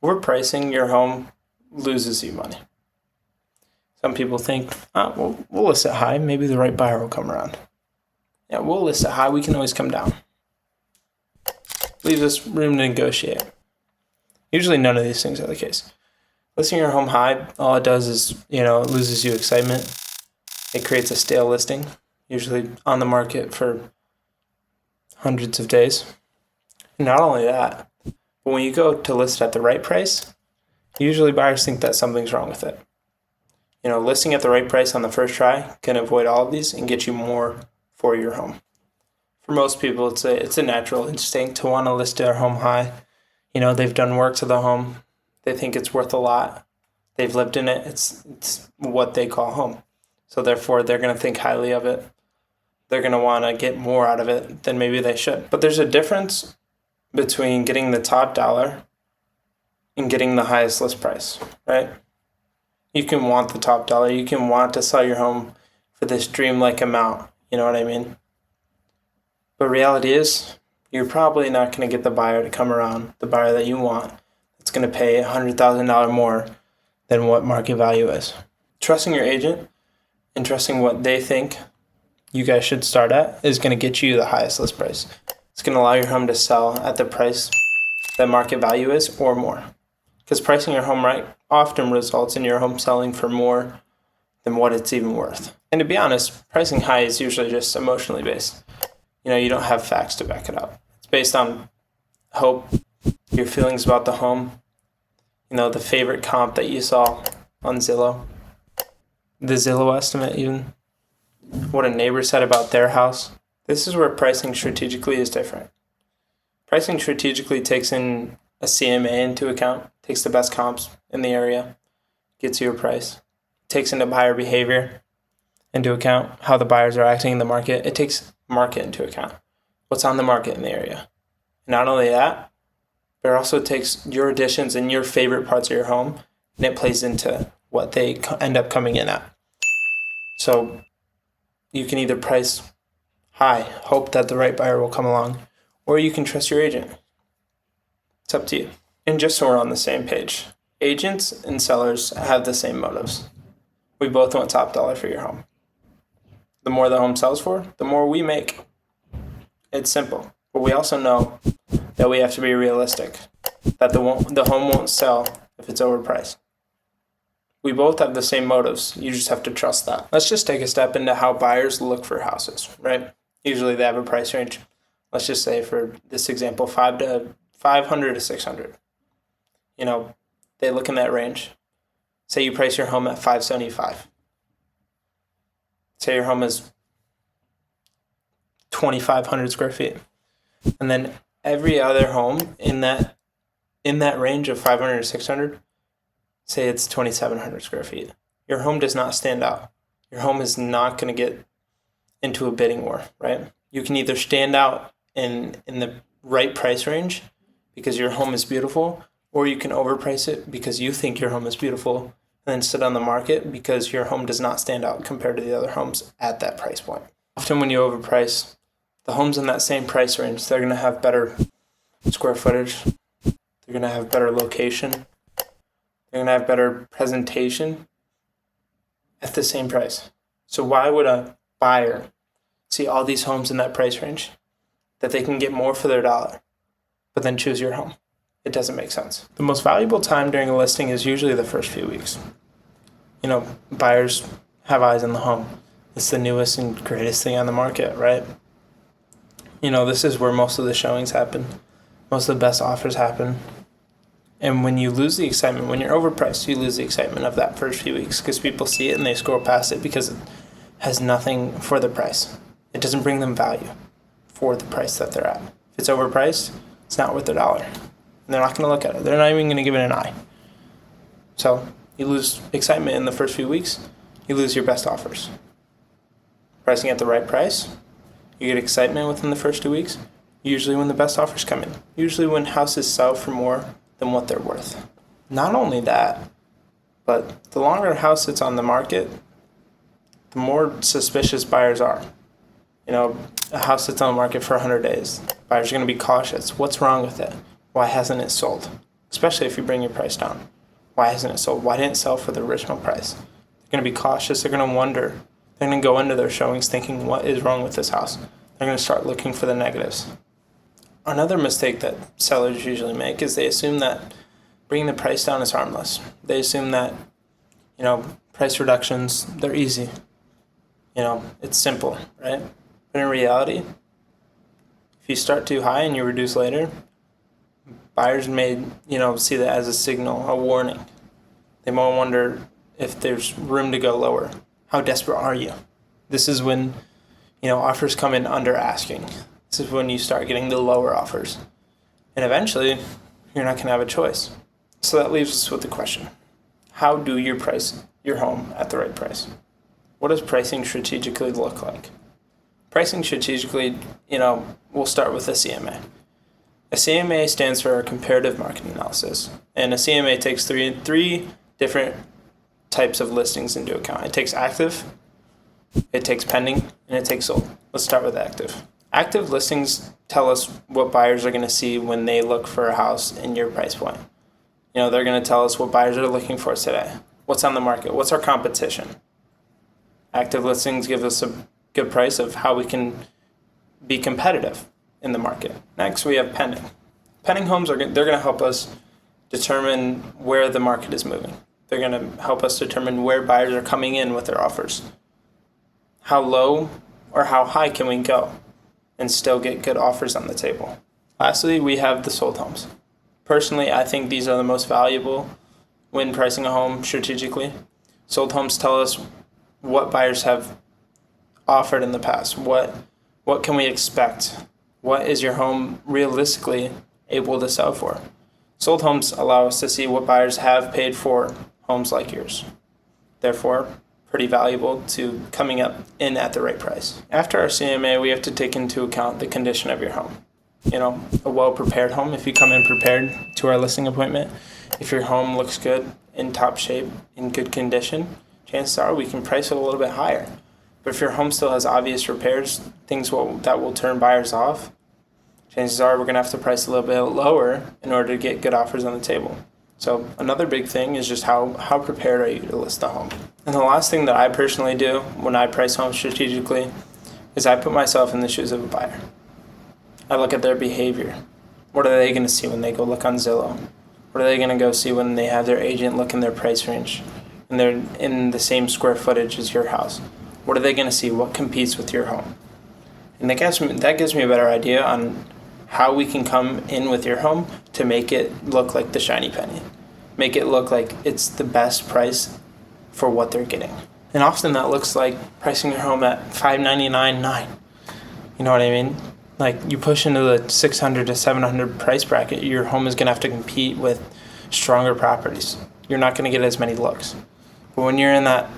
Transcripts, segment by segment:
Overpricing your home loses you money. Some people think, we'll list it high. Maybe the right buyer will come around. Yeah, we'll list it high. We can always come down. Leaves us room to negotiate. Usually none of these things are the case. Listing your home high, all it does is, it loses you excitement. It creates a stale listing, usually on the market for hundreds of days. And not only that, but when you go to list at the right price, usually buyers think that something's wrong with it. Listing at the right price on the first try can avoid all of these and get you more for your home. For most people, it's a natural instinct to want to list their home high. They've done work to the home. They think it's worth a lot. They've lived in it. It's what they call home. So therefore, they're going to think highly of it. They're going to want to get more out of it than maybe they should. But there's a difference between getting the top dollar and getting the highest list price, right? You can want the top dollar. You can want to sell your home for this dreamlike amount. You know what I mean? But reality is, you're probably not going to get the buyer to come around, the buyer that you want. It's going to pay $100,000 more than what market value is. Trusting your agent and trusting what they think you guys should start at is going to get you the highest list price. It's going to allow your home to sell at the price that market value is or more. Because pricing your home right often results in your home selling for more than what it's even worth. And to be honest, pricing high is usually just emotionally based. You don't have facts to back it up. It's based on hope, your feelings about the home, the favorite comp that you saw on Zillow, the Zillow estimate even, what a neighbor said about their house. This is where pricing strategically is different. Pricing strategically takes in a CMA into account, takes the best comps in the area, gets you a price, takes into buyer behavior into account, how the buyers are acting in the market. It takes market into account, what's on the market in the area. Not only that, but it also takes your additions and your favorite parts of your home, and it plays into what they end up coming in at. So you can either price high, hope that the right buyer will come along, or you can trust your agent. It's up to you. And just so we're on the same page, agents and sellers have the same motives. We both want top dollar for your home. The more the home sells for, the more we make. It's simple. But we also know that we have to be realistic, that the home won't sell if it's overpriced. We both have the same motives. You just have to trust that. Let's just take a step into how buyers look for houses, right? Usually they have a price range. Let's just say for this example, 500 to 600. They look in that range. Say you price your home at 575. Say your home is 2,500 square feet. And then every other home in that range of 500 to 600, say it's 2,700 square feet. Your home does not stand out. Your home is not going to get into a bidding war, right? You can either stand out in the right price range because your home is beautiful, or you can overprice it because you think your home is beautiful and then sit on the market because your home does not stand out compared to the other homes at that price point. Often when you overprice, the homes in that same price range, they're going to have better square footage. They're going to have better location. They're going to have better presentation at the same price. So why would a buyer see all these homes in that price range that they can get more for their dollar, but then choose your home? It doesn't make sense. The most valuable time during a listing is usually the first few weeks. Buyers have eyes on the home. It's the newest and greatest thing on the market, right? This is where most of the showings happen. Most of the best offers happen. And when you lose the excitement, when you're overpriced, you lose the excitement of that first few weeks because people see it and they scroll past it because it has nothing for the price. It doesn't bring them value for the price that they're at. If it's overpriced, it's not worth their dollar. And they're not going to look at it. They're not even going to give it an eye. So you lose excitement in the first few weeks. You lose your best offers. Pricing at the right price, you get excitement within the first 2 weeks. Usually when the best offers come in. Usually when houses sell for more than what they're worth. Not only that, but the longer a house sits on the market, the more suspicious buyers are. A house sits on the market for 100 days. Buyers are going to be cautious. What's wrong with it? Why hasn't it sold? especially if you bring your price down. Why hasn't it sold? Why didn't it sell for the original price? They're going to be cautious. They're going to wonder. They're going to go into their showings thinking, what is wrong with this house? They're going to start looking for the negatives. Another mistake that sellers usually make is they assume that bringing the price down is harmless. They assume that, price reductions, they're easy. It's simple, right? But in reality, if you start too high and you reduce later, buyers may, see that as a signal, a warning. They might wonder if there's room to go lower. How desperate are you? This is when, offers come in under asking. This is when you start getting the lower offers. And eventually, you're not going to have a choice. So that leaves us with the question, how do you price your home at the right price? What does pricing strategically look like? Pricing strategically, we'll start with a CMA. A CMA stands for a comparative market analysis. And a CMA takes three different types of listings into account. It takes active, it takes pending, and it takes sold. Let's start with active. Active listings tell us what buyers are going to see when they look for a house in your price point. They're going to tell us what buyers are looking for today. What's on the market? What's our competition? Active listings give us a good price of how we can be competitive in the market. Next, we have pending. Pending homes they're going to help us determine where the market is moving. They're going to help us determine where buyers are coming in with their offers. How low or how high can we go and still get good offers on the table? Lastly, we have the sold homes. Personally, I think these are the most valuable when pricing a home strategically. Sold homes tell us what buyers have offered in the past. What can we expect? What is your home realistically able to sell for? Sold homes allow us to see what buyers have paid for homes like yours. Therefore, pretty valuable to coming up in at the right price. After our CMA, we have to take into account the condition of your home. A well-prepared home, if you come in prepared to our listing appointment, if your home looks good, in top shape, in good condition, chances are we can price it a little bit higher. But if your home still has obvious repairs, that will turn buyers off, chances are we're going to have to price a little bit lower in order to get good offers on the table. So another big thing is just how prepared are you to list the home. And the last thing that I personally do when I price homes strategically is I put myself in the shoes of a buyer. I look at their behavior. What are they going to see when they go look on Zillow? What are they going to go see when they have their agent look in their price range and they're in the same square footage as your house? What are they going to see? What competes with your home? And that gives me a better idea on how we can come in with your home to make it look like the shiny penny. Make it look like it's the best price for what they're getting. And often that looks like pricing your home at $599.9. You know what I mean? Like you push into the 600 to 700 price bracket, your home is going to have to compete with stronger properties. You're not going to get as many looks. But when you're in that,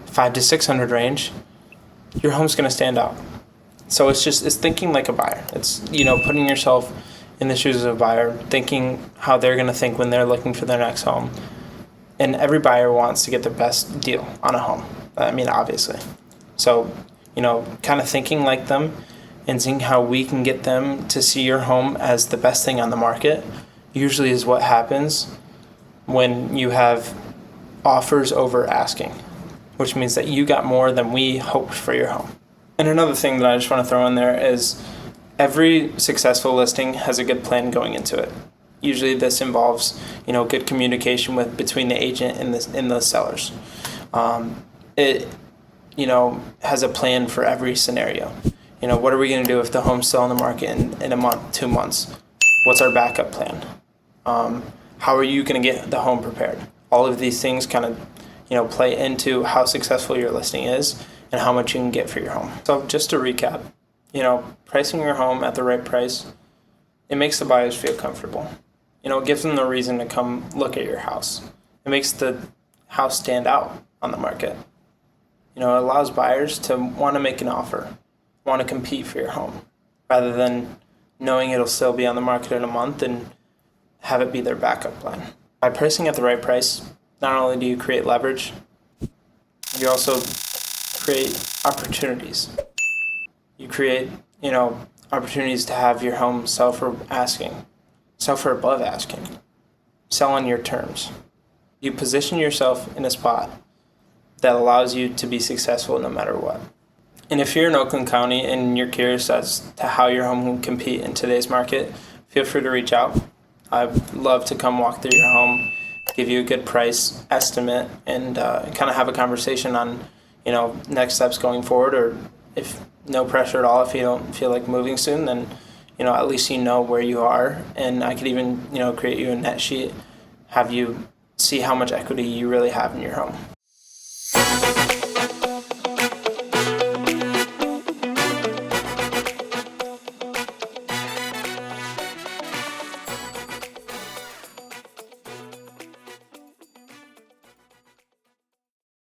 5 to 600 range, your home's going to stand out. So it's thinking like a buyer. It's, putting yourself in the shoes of a buyer, thinking how they're going to think when they're looking for their next home. And every buyer wants to get the best deal on a home. Obviously. So, kind of thinking like them and seeing how we can get them to see your home as the best thing on the market usually is what happens when you have offers over asking, which means that you got more than we hoped for your home. And another thing that I just want to throw in there is every successful listing has a good plan going into it. Usually this involves, good communication between the agent and the sellers. It has a plan for every scenario. What are we going to do if the home's still on the market in a month, 2 months? What's our backup plan? How are you going to get the home prepared? All of these things kind of, play into how successful your listing is and how much you can get for your home. So just to recap, pricing your home at the right price, it makes the buyers feel comfortable. It gives them the reason to come look at your house. It makes the house stand out on the market. It allows buyers to want to make an offer, want to compete for your home, rather than knowing it'll still be on the market in a month and have it be their backup plan. By pricing at the right price, not only do you create leverage, you also create opportunities. You create, opportunities to have your home sell for above asking. sell on your terms. You position yourself in a spot that allows you to be successful no matter what. And if you're in Oakland County and you're curious as to how your home can compete in today's market, feel free to reach out. I'd love to come walk through your home, give you a good price estimate, and kind of have a conversation on, next steps going forward. Or if no pressure at all, if you don't feel like moving soon, then at least you know where you are. And I could even create you a net sheet, have you see how much equity you really have in your home.